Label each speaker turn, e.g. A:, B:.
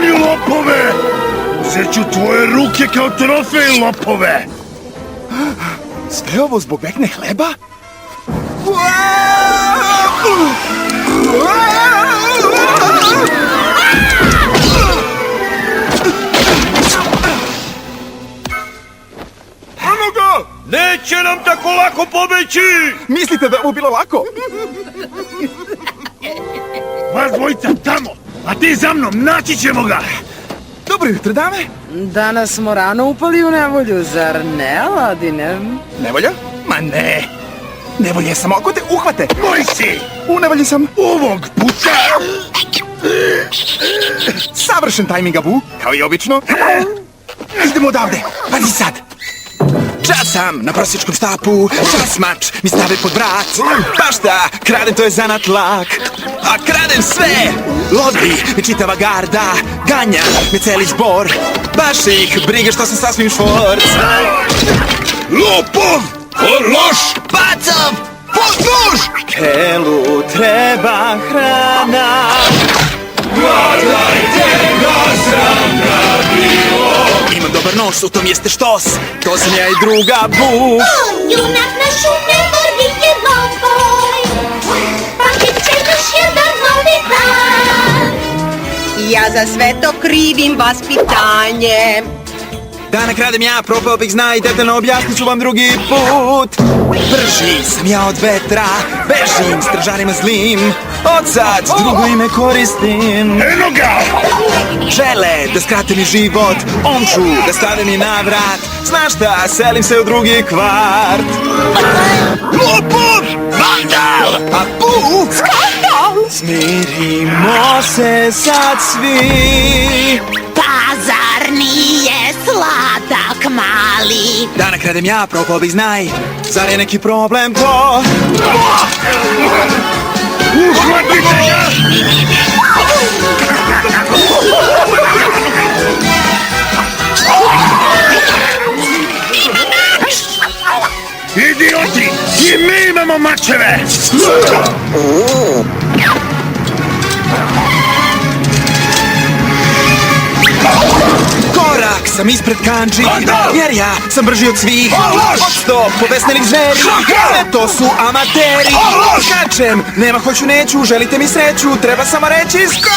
A: mi, lopove! Uzet ću tvoje ruke kao trofej, lopove!
B: Sve ovo zbog vekne hleba?
A: Eno ga! Neće nam tako lako pobeći!
B: Mislite da je ovo bilo lako?
A: Vas dvojica tamo, a ti za mnom, naći ćemo ga!
B: Dobro jutro, dame.
C: Danas smo rano upali u nevolju, zar ne, Aladine?
B: Nevolja? Ma ne. Nevolje sam ako te uhvate.
A: Moj si!
B: U nevolji sam.
A: Ovog puta!
B: Savršen tajming, Abu, kao i obično. Idemo odavde, pazi sad. Čas sam na prosječkom štapu, čas mač mi stave pod vrat. Pa šta, kradem to je zanat lak, a kradem sve. Lovi mi čitava garda, ganja mi celi zbor. Baš ih briga što sam sasvim švorc.
A: Lopov! Loš!
B: Bacov! Potpuš! Kelu treba hrana. Gledajte ga, sram ga bilo. Imam dobar nos, u tom jeste štos. To sam ja i druga Bu.
D: Junak na šume borbi je lopoj, pa bit će još jedan novi dan.
E: Ja za sve to krivim vaspitanje.
B: Da ne kradem ja, propao bih zna i detaljno objasnit ću vam drugi put. Brži sam ja od vetra, bežim stražarima zlim. Od sad drugo ime koristim.
A: Eno ga!
B: Žele da skrate mi život, omču da stave mi na vrat. Znaš šta, selim se u drugi kvart. Lopov! Vandal! Abu! Skandal! Smirimo se sad svi.
D: Pazar nije sladak mali.
B: Da ne kradem ja, propao bih znaj. Zar je neki problem to?
A: Uhvatite ga! Idioti! I mi imamo mačeve!
B: Korak sam ispred kanđi, jer ja sam brži od svih. Od 100 povesnenih zveri, sve to su amateri. Skačem, nema hoću neću, želite mi sreću, treba samo reći skok!